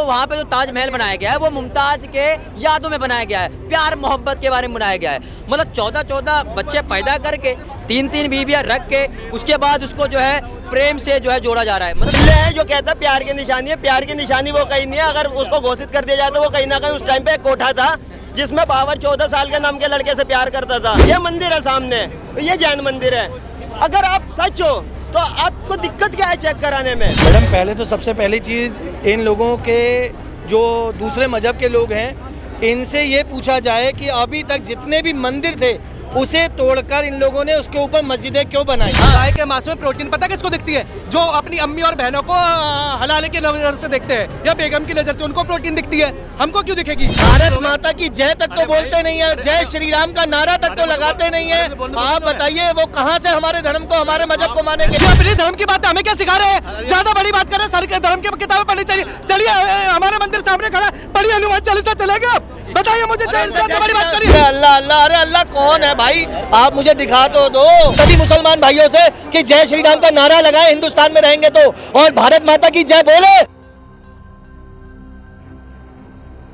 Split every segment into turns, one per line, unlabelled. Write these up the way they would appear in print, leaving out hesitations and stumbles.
वहाँ पे जो ताजमहल बनाया गया है वो मुमताज के यादों में बनाया गया है, प्यार मोहब्बत के बारे में बनाया गया है। मतलब 14-14 बच्चे पैदा करके 3-3 बीवियां रख के उसके बाद उसको जो है प्रेम से जो है जोड़ा जा रहा है। मतलब
है जो कहता है प्यार की निशानी है, प्यार की निशानी वो कहीं नहीं है। अगर उसको घोषित कर दिया जाए तो वो कहीं ना कहीं उस टाइम पे एक कोठा था जिसमें बाबर 14 साल के नाम के लड़के से प्यार करता था। ये मंदिर है सामने, ये जैन मंदिर है। अगर आप सच हो तो आपको दिक्कत क्या है चेक कराने में?
मैडम पहले तो सबसे पहली चीज़ इन लोगों के जो दूसरे मजहब के लोग हैं इनसे ये पूछा जाए कि अभी तक जितने भी मंदिर थे उसे तोड़कर इन लोगों ने उसके ऊपर मस्जिदें क्यों बनाई।
गाय के मांस में प्रोटीन पता किसको दिखती है? जो अपनी अम्मी और बहनों को हलाले की नजर से देखते हैं या बेगम की नजर से, उनको प्रोटीन दिखती है, हमको क्यों दिखेगी?
भारत माता की जय तक तो बोलते नहीं है, जय श्री राम का नारा तक तो लगाते नहीं है। आप बताइए वो कहाँ से हमारे धर्म को, हमारे मजहब को मानेंगे?
अपने धर्म की बात हमें क्या सिखा रहे हैं? ज्यादा बड़ी बात कर रहे हैं, सारी धर्म की किताबें पढ़नी चाहिए। चलिए हमारे मंदिर सामने खड़ा, बड़ी हनुमान चालीसा चलेगा। बताइए मुझे बड़ी बात करिए।
अल्लाह अल्लाह, अरे अल्लाह कौन है भाई? आप मुझे दिखा तो दो सभी मुसलमान भाइयों से कि जय श्री राम का नारा लगाए हिंदुस्तान में रहेंगे तो, और भारत माता की जय बोले।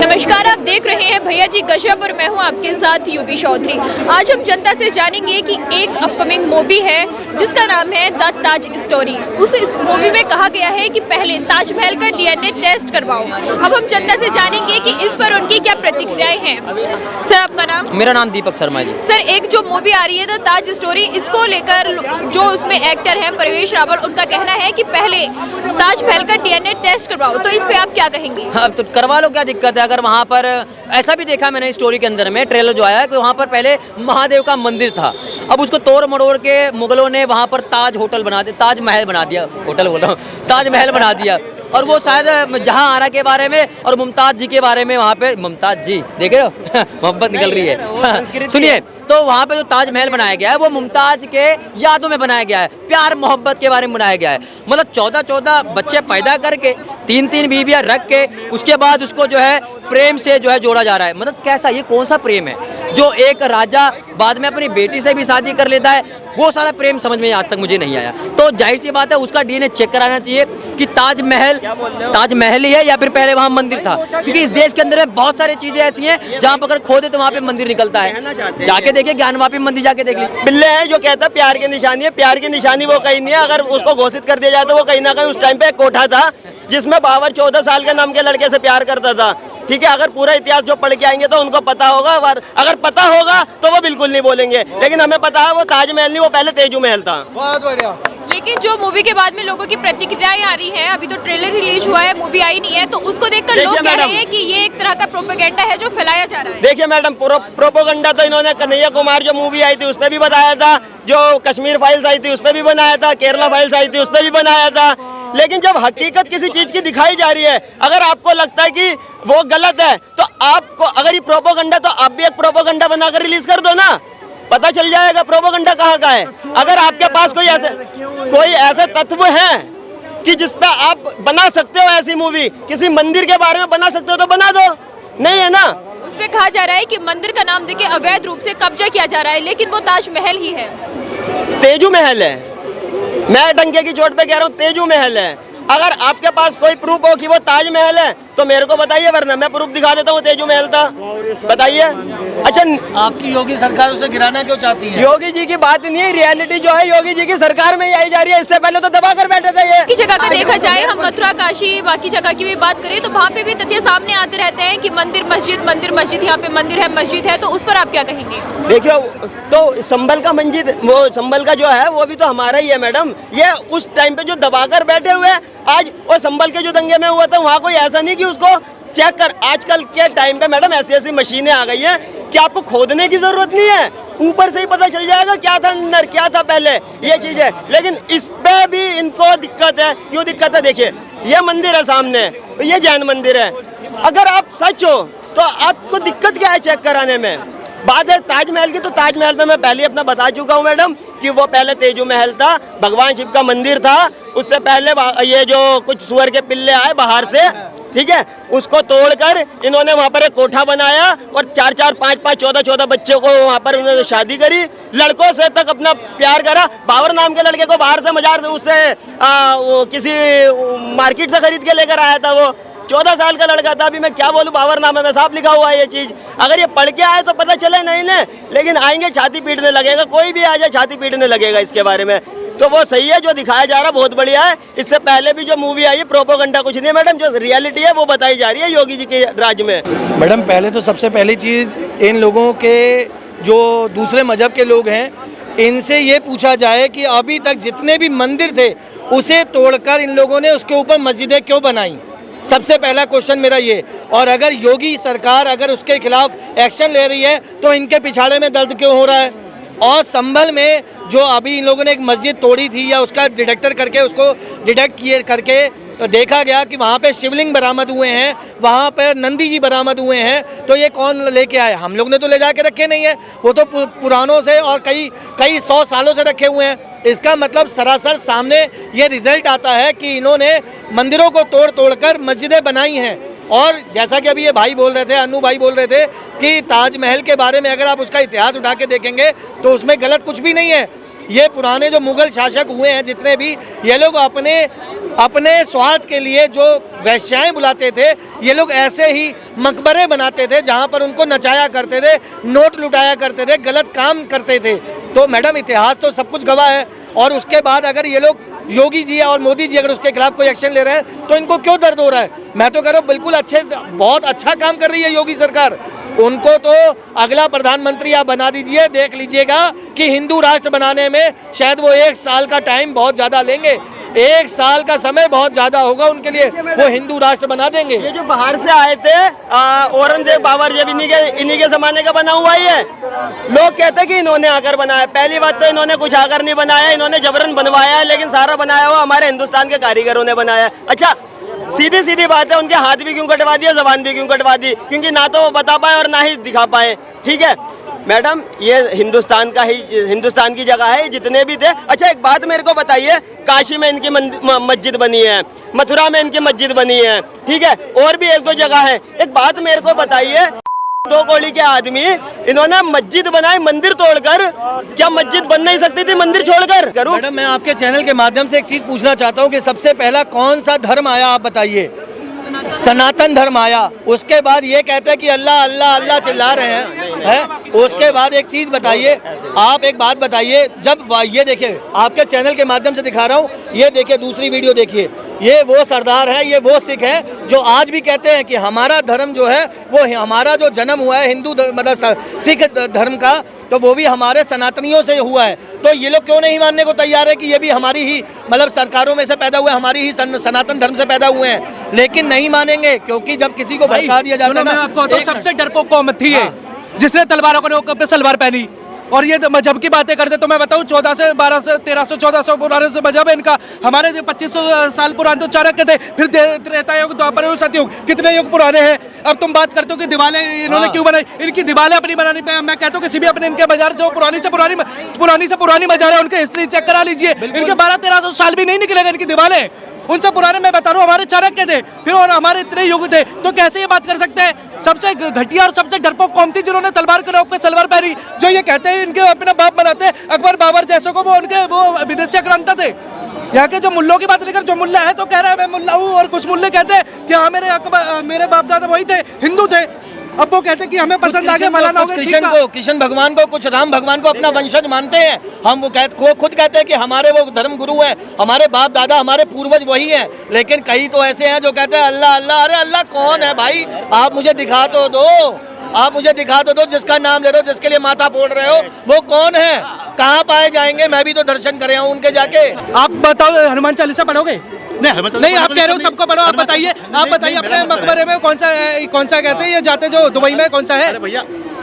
नमस्कार, आप देख रहे हैं भैया जी गजब और मैं हूं आपके साथ यूबी चौधरी। आज हम जनता से जानेंगे कि एक अपकमिंग मूवी है जिसका नाम है द ताज स्टोरी। इस मूवी में कहा गया है कि पहले ताजमहल का डीएनए टेस्ट करवाओ। अब हम जनता से जानेंगे कि इस पर उनकी क्या प्रतिक्रियाएं हैं। सर आपका नाम?
मेरा नाम दीपक शर्मा जी।
सर एक जो मूवी आ रही है द ताज स्टोरी, इसको लेकर जो उसमें एक्टर है परवेश रावल, उनका कहना है कि पहले ताजमहल का डीएनए टेस्ट करवाओ, तो इस पे आप क्या कहेंगे?
हाँ तो करवा लो, क्या दिक्कत है? अगर वहाँ पर ऐसा भी देखा मैंने स्टोरी के अंदर में, ट्रेलर जो आया है कि वहाँ पर पहले महादेव का मंदिर था, अब उसको तोड़ मड़ोड़ के मुगलों ने वहाँ पर ताज होटल बना दिया, ताजमहल बना दिया, होटल बोल रहा हूँ, ताजमहल बना दिया। और वो शायद जहाँ आरा के बारे में और मुमताज जी के बारे में, वहाँ पे मुमताज जी देख रहे हो मोहब्बत निकल रही है। सुनिए, तो वहाँ पे जो ताजमहल बनाया गया है वो मुमताज के यादों में बनाया गया है, प्यार मोहब्बत के बारे में बनाया गया है। मतलब 14-14 बच्चे पैदा करके 3-3 बीवियां रख के उसके बाद उसको जो है प्रेम से जो है जोड़ा जा रहा है। मतलब कैसा, ये कौन सा प्रेम है जो एक राजा बाद में अपनी बेटी से भी शादी कर लेता है? वो सारा प्रेम समझ में आज तक मुझे नहीं आया। तो जाहिर सी बात है उसका डीएनए चेक कराना चाहिए कि ताजमहल ही है या फिर पहले वहाँ मंदिर था, क्योंकि इस देश के अंदर में बहुत सारी चीजें ऐसी हैं जहाँ पर अगर खोदे तो वहाँ पे मंदिर निकलता है। जाके देखिए, ज्ञानवापी मंदिर जाके देख लीजिए।
बिल्ले है जो कहता है प्यार की निशानी है, प्यार की निशानी वो कहीं नहीं है। अगर उसको घोषित कर दिया जाए तो वो कहीं ना कहीं उस टाइम पे एक कोठा था जिसमें बाबर 14 साल के नाम के लड़के से प्यार करता था। ठीक है, अगर पूरा इतिहास जो पढ़ के आएंगे तो उनको पता होगा, अगर पता होगा तो वो बिल्कुल नहीं बोलेंगे, लेकिन हमें पता है वो ताजमहल नहीं, वो पहले तेजू महल था।
बहुत बढ़िया।
लेकिन जो मूवी के बाद में लोगों की प्रतिक्रियाएं आ रही हैं, अभी तो ट्रेलर रिलीज हुआ है, मूवी आई नहीं है, तो उसको देखकर लोग कह रहे हैं कि ये एक तरह का प्रोपेगेंडा है जो फैलाया जा रहा है।
देखिए मैडम, प्रोपोगंडा तो इन्होंने कन्हैया कुमार जो मूवी आई थी उसपे भी बताया था, जो कश्मीर फाइल्स आई थी उसपे भी बनाया था, केरला फाइल्स आई थी उसपे भी बनाया था। लेकिन जब हकीकत किसी चीज की दिखाई जा रही है, अगर आपको लगता है कि वो गलत है तो आपको, अगर ये प्रोपोगंडा, तो आप भी एक प्रोपोगंडा बनाकर रिलीज कर दो ना, पता चल जाएगा प्रोपोगंडा कहाँ का है। अगर आपके पास कोई ऐसे तत्व हैं कि जिस पे आप बना सकते हो ऐसी मूवी, किसी मंदिर के बारे में बना सकते हो तो बना दो, नहीं है ना?
उसमें कहा जा रहा है कि मंदिर का नाम देके अवैध रूप से कब्जा किया जा रहा है, लेकिन वो ताजमहल ही है।
तेजू महल है, मैं डंके की चोट पे कह रहा हूँ, तेजू महल है। अगर आपके पास कोई प्रूफ हो कि वो ताजमहल है तो मेरे को बताइए, वरना मैं प्रूफ दिखा देता हूँ तेजू महल था, बताइए। अच्छा,
आपकी योगी सरकार उसे गिराना क्यों चाहती है?
योगी जी की बात नहीं है, रियलिटी जो है योगी जी की सरकार में ही आई जा रही है। इससे पहले तो दबा कर बैठे थे ये।
की जगह का देखा जाए, हम मथुरा, काशी, बाकी जगह की भी बात करें तो वहाँ पे भी तथ्य सामने आते रहते हैं कि मंदिर मस्जिद, यहाँ पे मंदिर है, मस्जिद है, तो उस पर आप क्या कहेंगे?
देखियो, तो संभल का मंजिद, वो संभल का जो है वो भी तो हमारा ही है मैडम। ये उस टाइम पे जो दबा कर बैठे हुए आज, और संभल के जो दंगे में हुआ था वहाँ कोई ऐसा नहीं कि उसको चेक कर। आजकल के टाइम पे मैडम ऐसी मशीनें आ गई हैं कि आपको खोदने की जरूरत नहीं है, ऊपर से ही पता चल जाएगा क्या था अंदर, क्या था पहले, ये चीज है। लेकिन इस पे भी इनको दिक्कत है। क्यों दिक्कत है? देखिए, ये मंदिर है सामने, ये जैन मंदिर है। अगर आप सच हो तो आपको दिक्कत क्या है चेक कराने में? बात है ताजमहल की, तो ताजमहल में मैं पहले अपना बता चुका हूँ मैडम कि वो पहले तेजू महल था, भगवान शिव का मंदिर था। उससे पहले ये जो कुछ सुअर के पिल्ले आए बाहर से, ठीक है, उसको तोड़कर इन्होंने वहाँ पर एक कोठा बनाया और 4-4, 5-5, 14-14 बच्चों को वहाँ पर उन्होंने शादी करी, लड़कों से तक अपना प्यार करा। बाबर नाम के लड़के को बाहर से मजार से उससे किसी मार्केट से खरीद के लेकर आया था वो। 14 साल का लड़का था। अभी मैं क्या बोलूँ, बाबरनामे में साफ लिखा हुआ है ये चीज़। अगर ये पढ़ के आए तो पता चले नहीं ने, लेकिन आएंगे छाती पीटने लगेगा, कोई भी आ जाए छाती पीटने लगेगा इसके बारे में। तो वो सही है, जो दिखाया जा रहा है बहुत बढ़िया है। इससे पहले भी जो मूवी आई है प्रोपोगंडा कुछ नहीं है मैडम, जो रियलिटी है वो बताई जा रही है योगी जी के राज में।
मैडम पहले तो सबसे पहली चीज़ इन लोगों के जो दूसरे मजहब के लोग हैं, इनसे ये पूछा जाए कि अभी तक जितने भी मंदिर थे उसे तोड़कर इन लोगों ने उसके ऊपर मस्जिदें क्यों बनाई। सबसे पहला क्वेश्चन मेरा ये। और अगर योगी सरकार अगर उसके खिलाफ एक्शन ले रही है तो इनके पिछाड़े में दर्द क्यों हो रहा है। और संभल में जो अभी इन लोगों ने एक मस्जिद तोड़ी थी, या उसका डिटेक्टर करके उसको डिटेक्ट किए करके तो देखा गया कि वहाँ पे शिवलिंग बरामद हुए हैं, वहाँ पर नंदी जी बरामद हुए हैं। तो ये कौन लेके आए? हम लोग ने तो ले जा के रखे नहीं है, वो तो पुरानों से और कई 100 सालों से रखे हुए हैं। इसका मतलब सरासर सामने ये रिजल्ट आता है कि इन्होंने मंदिरों को तोड़ कर मस्जिदें बनाई हैं। और जैसा कि अभी ये भाई बोल रहे थे, अन्नू भाई बोल रहे थे कि ताजमहल के बारे में अगर आप उसका इतिहास उठा के देखेंगे तो उसमें गलत कुछ भी नहीं है। ये पुराने जो मुगल शासक हुए हैं जितने भी, ये लोग अपने स्वार्थ के लिए जो वैश्याएं बुलाते थे, ये लोग ऐसे ही मकबरे बनाते थे जहां पर उनको नचाया करते थे, नोट लुटाया करते थे, गलत काम करते थे। तो मैडम इतिहास तो सब कुछ गवाह है। और उसके बाद अगर ये लोग योगी जी और मोदी जी अगर उसके खिलाफ कोई एक्शन ले रहे हैं तो इनको क्यों दर्द हो रहा है? मैं तो कह रहा हूँ बिल्कुल बहुत अच्छा काम कर रही है योगी सरकार। उनको तो अगला प्रधानमंत्री आप बना दीजिए, देख लीजिएगा कि हिंदू राष्ट्र बनाने में शायद वो 1 साल का टाइम बहुत ज़्यादा लेंगे। 1 साल का समय बहुत ज़्यादा होगा उनके लिए, वो हिंदू राष्ट्र बना देंगे।
ये जो बाहर से आए थे औरंगजेब बाबर जब इन्हीं के ज़माने का बना हुआ ही है। लोग कहते हैं कि इन्होंने आकर बनाया। पहली बात तो इन्होंने कुछ आकर नहीं बनाया, इन्होंने जबरन बनवाया है, लेकिन सारा बनाया हुआ हमारे हिंदुस्तान के कारीगरों ने बनाया। अच्छा, सीधी बात है, उनके हाथ भी क्यों कटवा दिया, जबान भी क्यों कटवा दी? क्योंकि ना तो वो बता पाए और ना ही दिखा पाए। ठीक है मैडम, ये हिंदुस्तान की जगह है, जितने भी थे। अच्छा एक बात मेरे को बताइए, काशी में इनकी मस्जिद बनी है, मथुरा में इनकी मस्जिद बनी है, ठीक है, और भी 1-2 जगह है। एक बात मेरे को बताइए, 2 कौड़ी के आदमी इन्होंने मस्जिद बनाई मंदिर तोड़कर, क्या मस्जिद बन नहीं सकती थी मंदिर छोड़कर? करूं
मैडम मैं आपके चैनल के माध्यम से एक चीज पूछना चाहता हूं कि सबसे पहला कौन सा धर्म आया आप बताइए? सनातन धर्म आया। उसके बाद ये कहते हैं कि अल्लाह अल्लाह अल्लाह चिल्ला रहे हैं। उसके बाद एक चीज बताइए, आप एक बात बताइए, जब ये देखिए आपके चैनल के माध्यम से दिखा रहा हूँ, ये देखिए दूसरी वीडियो देखिए, ये वो सरदार है, ये वो सिख है जो आज भी कहते हैं कि हमारा धर्म जो है वो हमारा जो जन्म हुआ है हिंदू मतलब सिख धर्म का, तो वो भी हमारे सनातनियों से हुआ है। तो ये लोग क्यों नहीं मानने को तैयार है कि ये भी हमारी ही मतलब सरकारों में से पैदा हुए, हमारी ही सनातन धर्म से पैदा हुए हैं? लेकिन नहीं मानेंगे, क्योंकि जब किसी को भड़का दिया जाता है ना,
तो सबसे डरपोक कौम थी ये, जिसने तलवारों को पे सलवार पहनी। और ये मजहब की बातें करते तो मैं बताऊं 14 से 12 से 1300 1400 पुराने से मजहब है इनका। हमारे 2500 साल पुराने तो चाणक्य थे, फिर त्रेता युग, द्वापर युग, सतयुग, कितने युग पुराने हैं। अब तुम बात करते हो कि दीवारें इन्होंने क्यों बनाई? इनकी दीवारें अपनी बनानी पे मैं कहता हूँ किसी भी अपने इनके बाजार जो पुरानी से पुरानी बाजार है उनके हिस्ट्री चेक करा लीजिए, इनके 1200-1300 साल भी नहीं निकलेगा इनकी दीवारें। उनसे पुराने मैं बता रहा हूँ हमारे चाणक्य थे, फिर और हमारे इतने युग थे, तो कैसे ये बात कर सकते हैं? सबसे घटिया और सबसे डरपोक कौम थी जिन्होंने तलवार के रोक पे सलवार पहनी, जो ये कहते हैं इनके अपने बाप बनाते हैं अकबर बाबर जैसों को, वो विदेशी आक्रांता थे। यहाँ के जो मुल्लों की बात नहीं कर, जो मुल्ला है तो कह रहा है मैं मुल्ला हूँ, और कुछ मुल्ले कहते हैं कि हाँ मेरे बाप दादा वही थे, हिंदू थे। अब वो कहते हैं कि हमें पसंद आ गया मलाना हो गया।
कृष्ण भगवान को, कुछ राम भगवान को अपना वंशज मानते हैं। हम वो खुद कहते हैं कि हमारे वो धर्म गुरु हैं, हमारे बाप दादा हमारे पूर्वज वही हैं। लेकिन कई तो ऐसे हैं जो कहते हैं अल्लाह अल्लाह। अरे अल्लाह कौन है भाई? आप मुझे दिखा तो दो, आप मुझे दिखा तो दो। जिसका नाम ले रहे हो, जिसके लिए माथा फोड़ रहे हो, वो कौन है? कहाँ पाए जाएंगे? मैं भी तो दर्शन करे हूँ उनके जाके।
आप बताओ हनुमान चालीसा पढ़ोगे? नहीं आप कह रहे हो सबको पढ़ो। आप बताइए अपने मकबरे में कौन सा कहते हैं ये जाते जो दुबई में कौन सा है,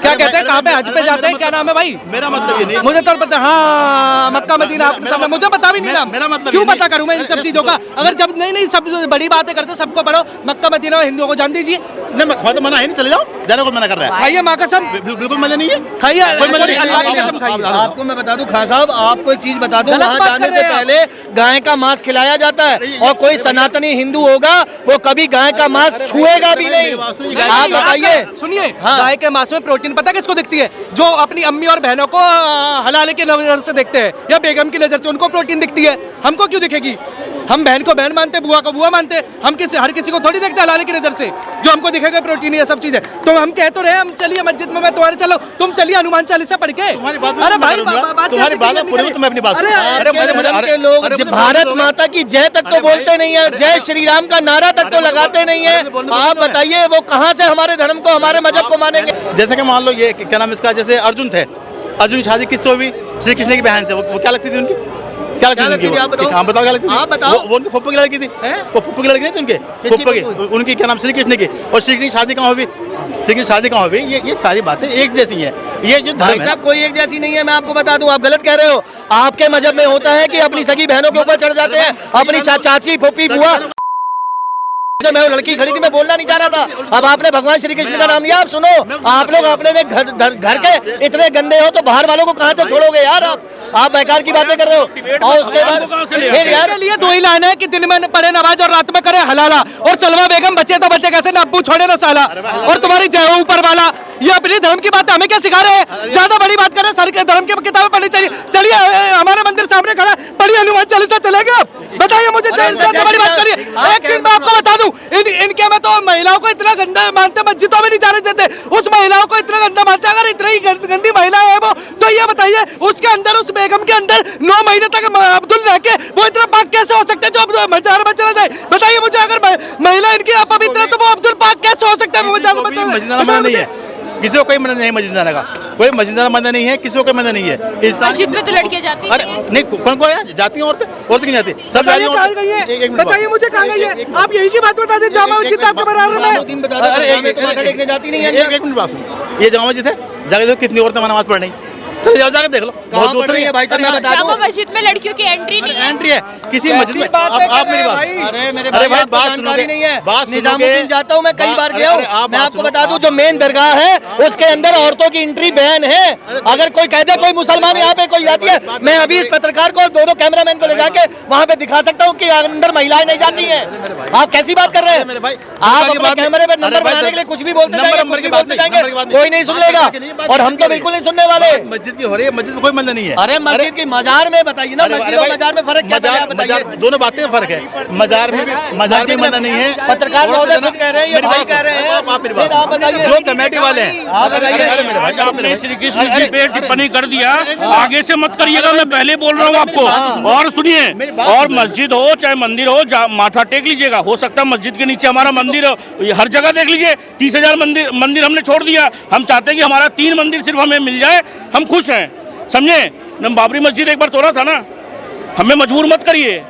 क्या कहते हैं, कहाँ पे हज पे जाते हैं, क्या नाम है भाई?
मेरा मतलब ये नहीं,
मुझे तो पता, हाँ मक्का मदीना आप सब, मुझे पता भी नहीं नाम।
मेरा मतलब
क्यों पता करूँ मैं इन सब चीजों का? अगर जब नहीं सब बड़ी बातें करते सबको पढ़ो, मक्का मदीना हिंदुओं को जान दीजिए।
नहीं मैं तो मना है नहीं, चले जाओ, जाने को मना कर रहा है।
खाइए माँ कसम,
बिल्कुल मना नहीं है,
खाइए
कोई मना नहीं,
अल्लाह की कसम खाइए।
आपको मैं बता दूं खान साहब, आपको एक चीज बता दूं,
गलत
वहाँ
बात
जाने
कर
से
रहे हैं
पहले गाय का मांस खिलाया जाता है, और कोई सनातनी हिंदू होगा वो कभी गाय का मांस छुएगा भी नहीं। आप बताइए।
सुनिए,
हाँ।
गाय के मांस में प्रोटीन पता किसको दिखती है? जो अपनी अम्मी और बहनों को हलाले की नजर से देखते हैं या बेगम की नजर से, उनको प्रोटीन दिखती है। हमको क्यों दिखेगी? हम बहन को बहन मानते, बुआ को बुआ मानते, हम हर किसी को थोड़ी देखते हलाले की नजर से। जो हमको दिखेगा प्रोटीन, ये सब चीजें। तो हम कह तो रहे, हम चलिए मस्जिद में, मैं तुम्हारे चलो, तुम चलिए हनुमान चालीसा पढ़ के।
तुम्हारी बात
अरे भाई
तुम्हारी बात पूरी, तो मैं अपनी बात
के लोग भारत माता की जय तक तो बोलते नहीं है, जय श्री राम का नारा तक तो लगाते नहीं है। आप बताइए वो कहाँ से हमारे धर्म को, हमारे मजहब को मानेंगे?
जैसे कि मान लो ये क्या नाम इसका, जैसे अर्जुन थे, अर्जुन की शादी किससे हुई? श्री कृष्ण की बहन से। वो क्या लगती थी उनकी? क्या लगती थी?
आप बताओ।
हाँ बताओ, क्या लगती थी?
आप बताओ।
वो उनकी फुप्पो की लड़की थी। वो फुप्पो की लड़की नहीं थी उनके, फुप्पो की, उनकी क्या नाम, श्री कृष्ण की। और श्री कृष्ण की शादी कहाँ हुई? श्री कृष्ण शादी कहाँ हुई? ये सारी बातें एक जैसी हैं। ये जो
भाई
धर्म है,
साहब कोई एक जैसी नहीं है, मैं आपको बता दूं, आप गलत कह रहे हो। आपके मजहब में होता है कि अपनी सगी बहनों के ऊपर चढ़ जाते हैं, अपनी चाची फूफी बुआ। मैं वो लड़की खड़ी थी, मैं बोलना नहीं चाह रहा था। अब आपने भगवान श्री कृष्ण का नाम लिया। आप सुनो, आप लोग अपने में घर के इतने गंदे हो तो बाहर वालों को कहाँ से छोड़ोगे यार? आप बेकार की बातें कर रहे हो। और उसके बाद फिर यार
लिए दो ही लाइन है कि दिन में पढ़े नमाज और रात में करे हलाला। और सलमा बेगम बच्चे तो बच्चे कैसे, ना अब्बू छोड़े ना साला। और तुम्हारी जय हो ऊपर वाला, ये अपने धर्म की बात हमें क्या सिखा रहे हैं? ज्यादा बड़ी बात कर रहे हैं, सर के धर्म की किताबें पढ़नी चाहिए। चलिए हमारे मंदिर सामने खड़ा, पढ़िए हनुमान चालीसा, चलेगा आप? बताइए मुझे, ज्यादा बड़ी बात करिए। एक चीज मैं आपको बता दूं, इनके में तो महिलाओं को इतना गंदा मानते, मस्जिदों में नहीं जाने देते। उस महिलाओं को इतना गंदा मानते, अगर इतनी गंदी महिला है वो, तो ये बताइए उसके अंदर, उस बेगम के अंदर 9 महीने तक अब्दुल रह के वो इतना पाक कैसे हो सकते हैं जो मजार में चला जाए? बताइए मुझे, अगर महिला इनकी अपवित्र तो वो अब्दुल पाक कैसे हो सकता है?
मस्जिद नहीं है, किसी को कोई मना नहीं है मस्जिद जाने का, कोई मस्जिद जाना मना नहीं है, किसी को कोई मना नहीं है।
मस्जिद में तो लड़कियां जाती
अरे नहीं, कौन कौन है जाती हैं? औरतें क्यों जाती? सब जा रही हैं।
बताइए मुझे कहाँ गई है? आप यही की बात बता दें, जामा मस्जिद आपके बराबर में।
अरे
जाती नहीं है।
एक मिनट बात सुनो, ये जामा मस्जिद है, जाके देखो कितनी औरतें नमाज पढ़ रही। चले जाओ, जाकर देख लो, बहुत दूर है भाई साहब। मैं बता
जामा मस्जिद में लड़कियों की एंट्री नहीं है।
एंट्री है किसी मस्जिद में। आप मेरी बात,
अरे मेरे भाई बात सुनोगे नहीं है।
बात
निजामुद्दीन जाता हूँ मैं, कई बार गया हूँ। मैं आपको बता दूं, जो मेन दरगाह है उसके अंदर औरतों की एंट्री बैन है। अगर कोई कह दे कोई मुसलमान यहाँ पे कोई जाती है, मैं अभी इस पत्रकार को और दोनों कैमरामैन को ले जाके वहाँ पे दिखा सकता हूँ कि अंदर महिलाएं नहीं जाती हैं। आप कैसी बात कर रहे हैं? आप अपने कैमरे पे नंबर बनाने के लिए कुछ भी बोलते जाएंगे, कोई नहीं सुन लेगा। और हम तो बिल्कुल नहीं सुनने वाले।
मस्जिद की हो रही है, मस्जिद में कोई मंदिर नहीं है।
अरे मस्जिद की मजार में बताइए ना, मस्जिद और मजार में फर्क क्या है? बताइए।
दोनों बातें फर्क है। मजार में भी मंदिर नहीं है।
पत्रकार महोदय खुद कह रहे हैं, ये भाई कह रहे हैं।
आप मेरी बात, आप बताइए, जो कमेटी वाले हैं, आप बताइए। अरे मेरे भाई,
आपने श्री कृष्ण जी पे टिप्पणी कर दिया, आगे से मत करिएगा, मैं पहले बोल रहा हूँ आपको। और सुनिए, और मस्जिद हो चाहे मंदिर हो, माथा टेक लीजिएगा। हो सकता है मस्जिद के नीचे हमारा मंदिर हो, हर जगह देख लीजिए 30,000 मंदिर हमने छोड़ दिया। हम चाहते हैं कि हमारा 3 मंदिर सिर्फ हमें मिल जाए, हम खुश हैं, समझे? बाबरी मस्जिद एक बार तोड़ा था ना, हमें मजबूर मत करिए।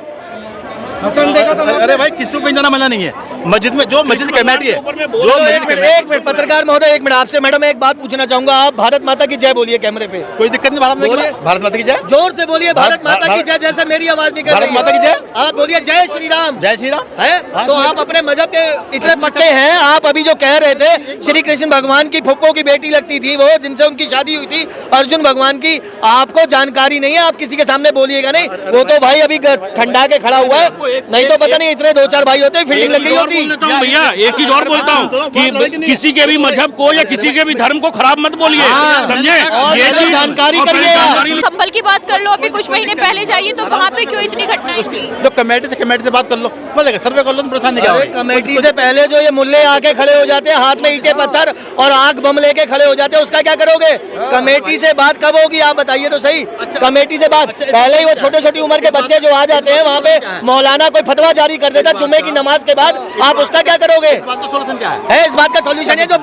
अरे भाई, किसी को जाना मना नहीं है मस्जिद में, जो मस्जिद कमेटी है, जो
एक मिनट पत्रकार महोदय, एक मिनट आपसे मैडम एक बात पूछना चाहूंगा। आप भारत माता की जय बोलिए कैमरे पे।
कोई दिक्कत नहीं, भारत माता की जय,
जोर से बोलिए, भारत माता की जय। जैसे मेरी आवाज निकल रही है,
भारत माता की जय।
आप बोलिए जय श्री राम।
जय श्री राम
है तो आप अपने मजहब के इतने पक्के हैं। आप अभी जो कह रहे थे श्री कृष्ण भगवान की फुप्पो की बेटी लगती थी वो, जिनसे उनकी शादी हुई थी, अर्जुन भगवान की, आपको जानकारी नहीं है, आप किसी के सामने बोलिएगा नहीं। वो तो भाई अभी ठंडा के खड़ा हुआ है, नहीं तो पता नहीं इतने 2-4 भाई होते, फील्डिंग लग गई होती।
भैया एक चीज और बोलता हूँ कि किसी के भी मजहब को या किसी के भी धर्म को खराब मत बोलिए, समझे? ये चीज
जानकारी करिए।
संभल की बात कर लो, अभी कुछ महीने पहले जाइए तो वहाँ पे क्यों इतनी घटनाएं हुई?
जो कमेटी से बात कर लो, बोलेगा सर्वे कर लो, परेशान नहीं क्या?
कमेटी से पहले जो ये मुल्ले आके खड़े हो जाते हैं, हाथ में ईंटें पत्थर और आग बम लेके खड़े हो जाते हैं, उसका क्या करोगे? कमेटी से बात कब होगी आप बताइए तो सही। कमेटी से बात पहले ही वो छोटी उम्र के बच्चे जो आ जाते हैं वहाँ पे, मौलाना कोई फतवा जारी कर देता जुम्मे की नमाज के बाद, आप उसका क्या करोगे?
सोल्यूशन क्या है?
इस बात का सोल्यूशन है जो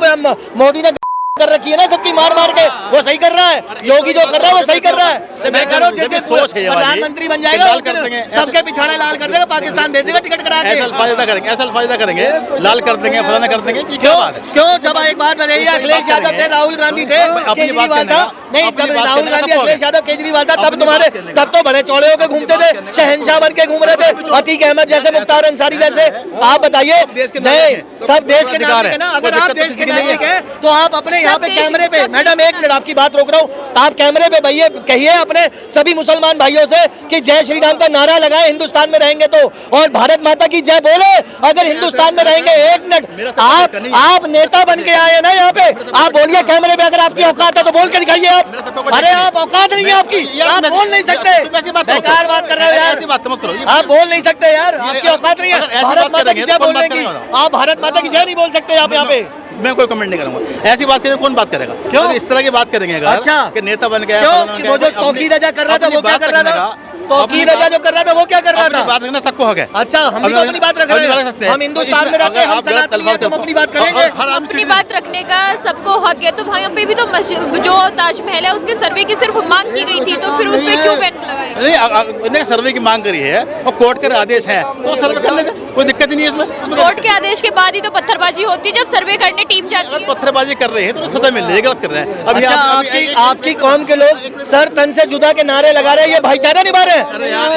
मोदी ने कर रखी है ना सबकी मार के, वो सही कर रहा है। योगी जो कर रहा है वो सही कर रहा है। मैं कह रहा हूँ सोच है, प्रधानमंत्री बन जाएगा, सबके पिछाड़ा लाल कर देगा, पाकिस्तान भेज देगा टिकट करा के।
ऐसा फायदा करेंगे, लाल कर देंगे, फलाना कर देंगे।
क्यों? जब एक बात बताइए, अखिलेश यादव थे, राहुल गांधी थे, केजरीवाल था, नहीं,
अपनी
जब
बात
राहुल
करने का
गांधी
सबको
अखिलेश
है।
यादव केजरीवाल था तब
अपनी
तुम्हारे
बात करने का।
तब तो बड़े चौड़े होकर घूमते थे, शहंशाह बन के घूम रहे थे, अतीक अहमद जैसे, मुख्तार अंसारी जैसे। आप बताइए, नहीं सब देश के
अधिकार
नागरिक है ना।
है।
अगर
कोई
आप
दिक्कत
देश
तो
के
किसी की नहीं
नागरिक
है।
हैं तो आप अपने यहाँ पे
देश-
कैमरे पे,
सब
मैडम
देश
एक मिनट आपकी बात रोक रहा हूँ, आप कैमरे पे भैया कहिए अपने सभी मुसलमान भाइयों से कि जय श्री राम का नारा लगाए हिंदुस्तान में रहेंगे तो, और भारत माता की जय बोले अगर हिंदुस्तान में रहेंगे। एक मिनट, आप नेता बन के आए हैं ना यहाँ पे, आप बोलिए कैमरे पे, अगर आपकी औकात है तो बोल के दिखाइए आप। अरे आप औकात नहीं है आपकी, आप बोल नहीं सकते, बेकार बात कर रहे हो यार,
ऐसी बात मत करो।
आप बोल नहीं सकते यार, आपकी औकात नहीं है
अगर ऐसी
भारत
बात
माता की
करेंगे
जय
तो कौन
बोलने
बात
की।
करेगा?
आप भारत माता की जय नहीं बोल सकते आप यहाँ पे।
मैं कोई कमेंट नहीं करूंगा। ऐसी बात करेंगे कौन बात करेगा?
क्यों?
अगर इस तरह की बात करेंगे अगर
अच्छा।
कि नेता बन गया,
क्यों?
फलाना बन
कि
गया,
वो जो
अपनी-
तौकीर रजा कर रहा था
अपनी
वो क्या
बात
कर रहा
रखने
था?
का-
तौकीर
अपनी
रजा जो कर रहा था वो क्या कर रहा
अपनी
था?
बात रखना सबको हक है।
अच्छा, हम भी तो अपनी बात रख रहे हैं, हम हिंदुस्तान में रहते हैं, हम सनातनी हैं, तो हम अपनी बात करेंगे।
अपनी बात रखने का सबको हक है। तो वहाँ पे भी तो जो ताजमहल है उसके सर्वे की सिर्फ मांग की गई थी, तो फिर उस पर क्यों बैन लगाया?
नहीं, सर्वे की मांग करी है और कोर्ट के आदेश है तो सर्वे कर लेते, कोई दिक्कत ही नहीं है इसमें।
कोर्ट के आदेश के बाद ही तो पत्थरबाजी होती है, जब सर्वे करने टीम जाती
अगर
है।
पत्थरबाजी कर रहे हैं तो सजा मिल रही है, गलत कर रहे हैं। अभी
अच्छा, आपकी कौम के लोग सर तन से जुदा के नारे लगा रहे हैं, ये भाईचारा निभा रहे हैं।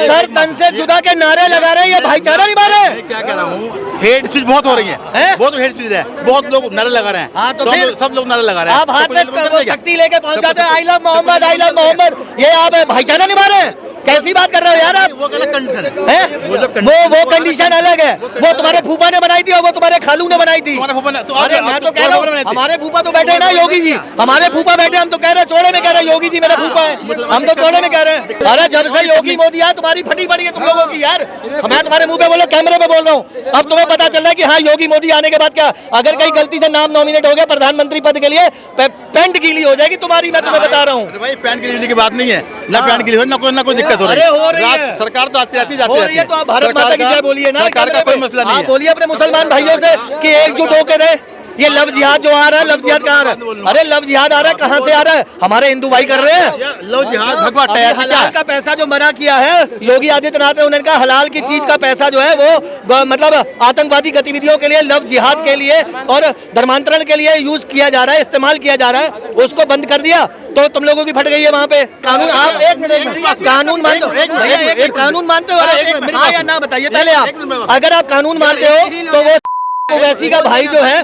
सर तन से जुदा के नारे लगा रहे हैं, ये भाईचारा निभा रहे हैं।
मैं क्या कह रहा हूँ, हेट स्पीच बहुत हो रही है,
हैं?
बहुत हेट स्पीच है, बहुत लोग नारे लगा रहे हैं।
हाँ, तो
हम
फिर?
लोग- सब लोग नारे लगा रहे हैं।
आप हाथ
तो
में
कोई लोग कर
तख्ती लेके पहुंच जाते हैं,
सब-
I love Mohammad, I love Mohammad, ये आप भाईचारा निभा रहे हैं। कैसी बात कर रहे हो यार आप?
वो गलत कंडीशन है।
हैं?
वो जो
वो कंडीशन अलग है, वो तुम्हारे फूफा ने बनाई थी और वो तुम्हारे खालू ने बनाई थी।
तुम्हारे फूफा ने तो
अरे मैं तो कह रहा हूँ, हमारे फूफा तो बैठे हैं ना योगी जी, हमारे फूफा बैठे, हम तो कह रहे हैं चौड़े में कह रहे हैं योगी जी मेरे फूफा है, हम तो चौड़े में कह रहे हैं। अरे जब से योगी मोदी आया तुम्हारी फटी पड़ी है तुम लोगों की यार। मैं तुम्हारे मुंह पे बोलो, कैमरे पे बोल रहा हूँ, अब तुम्हें पता चल रहा है कि हाँ योगी मोदी आने के बाद क्या, अगर कहीं गलती से नाम नॉमिनेट हो गया प्रधानमंत्री पद के लिए, पेंट गीली हो जाएगी तुम्हारी, मैं तुम्हें बता रहा हूँ।
अरे भाई पैंट गिरने की बात नहीं है, ना पैंट गिरी हो ना कोई दिक्कत हो रही
अरे हो रही है।
सरकार तो आती रहती जाती
हो रही है, तो आप भारत माता की जय बोलिए ना।
सरकार का कोई मसला नहीं
आप
है।
बोलिए अपने मुसलमान भाइयों से कि एकजुट होकर रहे। ये लव जिहाद जो आ रहा है, लव जिहाद कहाँ आ रहा है? अरे लव जिहाद आ रहा है, कहाँ से आ रहा है? हमारे हिंदू भाई कर रहे हैं।
यार लो जिहाद भगवा
अभी
टायर
हलाल का पैसा जो मना किया है योगी आदित्यनाथ ने, उन्होंने कहा हलाल की चीज का पैसा जो है वो मतलब आतंकवादी गतिविधियों के लिए, लव जिहाद के लिए और धर्मांतरण के लिए यूज किया जा रहा है, इस्तेमाल किया जा रहा है, उसको बंद कर दिया तो तुम लोगों की फट गई है वहाँ पे कानून। आप एक मिनट, कानून मानते हो? एक कानून मानते हो? हाँ या ना बताइए पहले आप। अगर आप कानून मानते हो तो वो ओवैसी का भाई जो है,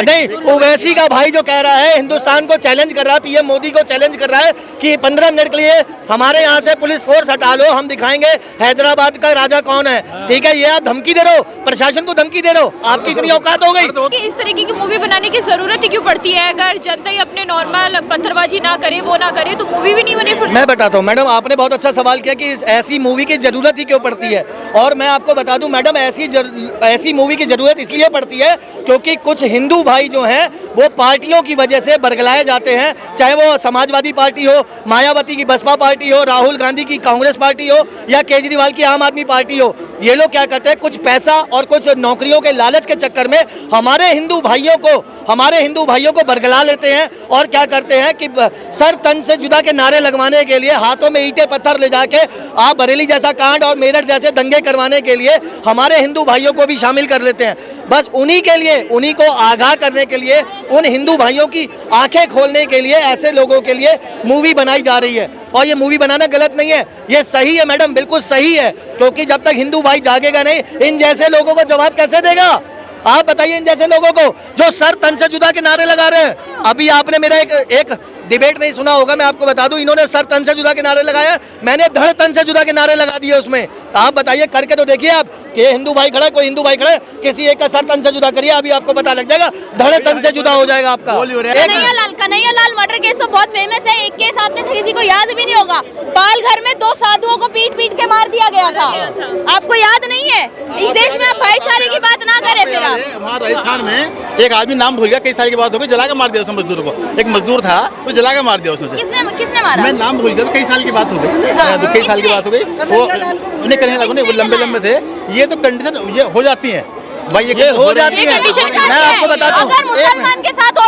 नहीं ओवैसी का भाई जो कह रहा है, हिंदुस्तान को चैलेंज कर रहा है, पीएम मोदी को चैलेंज कर रहा है कि 15 मिनट के लिए हमारे यहाँ से पुलिस फोर्स हटा लो, हम दिखाएंगे हैदराबाद का राजा कौन है। ठीक है, ये आप धमकी दे रहे हो, प्रशासन को धमकी दे रहे हो, आपकी इतनी औकात हो गई।
कि इस तरीके की मूवी बनाने की जरूरत ही क्यों पड़ती है? अगर जनता ही अपने नॉर्मल पत्थरबाजी ना करे, वो ना करे, तो मूवी भी नहीं बने फिर।
मैं बताता हूँ मैडम, आपने बहुत अच्छा सवाल किया कि ऐसी मूवी की जरूरत ही क्यों पड़ती है, और मैं आपको बता दूं मैडम, ऐसी मूवी की जरूरत इसलिए पड़ती है क्योंकि कुछ हिंदू भाई जो हैं वो पार्टियों की वजह से बरगलाए जाते हैं, चाहे वो समाजवादी पार्टी हो, मायावती की बसपा पार्टी हो, राहुल गांधी की कांग्रेस पार्टी हो या केजरीवाल की आम आदमी पार्टी हो। ये लोग क्या करते हैं, कुछ पैसा और कुछ नौकरियों के लालच के चक्कर में हमारे हिंदू भाइयों को बरगला लेते हैं और क्या करते हैं कि सर तन से जुदा के नारे लगवाने के लिए हाथों में ईंटें पत्थर ले जाके आप बरेली जैसा कांड और मेरठ जैसे दंगे करवाने के लिए हमारे हिंदू भाइयों को भी शामिल कर लेते हैं। बस उन्हीं के लिए, उन्हीं को आगाह करने के लिए, उन हिंदू भाइयों की आंखें खोलने के लिए ऐसे लोगों के लिए मूवी बनाई जा रही है। और ये मूवी बनाना गलत नहीं है, ये सही है मैडम, बिल्कुल सही है, क्योंकि जब तक हिंदू भाई जागेगा नहीं, इन जैसे लोगों को जवाब कैसे देगा? आप बताइए, इन जैसे लोगों को जो सर तन से जुदा के नारे लगा रहे हैं। अभी आपने मेरा एक डिबेट नहीं सुना होगा, मैं आपको बता दूं, इन्होंने सर तन से जुदा के नारे लगाया, मैंने धड़ तन से जुदा के नारे लगा दिए उसमें। तो आप बताइए, करके तो देखिए आप कि हिंदू भाई खड़ा है, कोई हिंदू भाई खड़ा है, किसी एक का सर तन से जुदा करिए, अभी आपको पता लग जाएगा, धड़ तन से जुदा हो जाएगा आपका।
कन्हैया लाल मर्डर केस तो बहुत फेमस है, एक केस आप में से किसी को याद भी नहीं होगा, पालघर में 2 साधुओं को पीट पीट के मार दिया गया था, आपको याद नहीं है? इस देश में आप भाईचारे की बात ना करें फिर आप।
वहाँ राजस्थान में एक आदमी नाम भूल गया, कई साल की बात हो गई, जला के मार दिया उसने मजदूर को, एक मजदूर था तो जला के मार दिया उसने।
किसने मारा?
मैं नाम भूल गया, कई साल की बात हो गई, कई साल की बात हो गई, वो उन्हें कहने लगा, वो लंबे थे। ये तो कंडीशन ये हो जाती है भाई, ये
हो जाती है।
कंडीशन
मैं आपको बताता हूँ,
अगर मुसलमान के साथ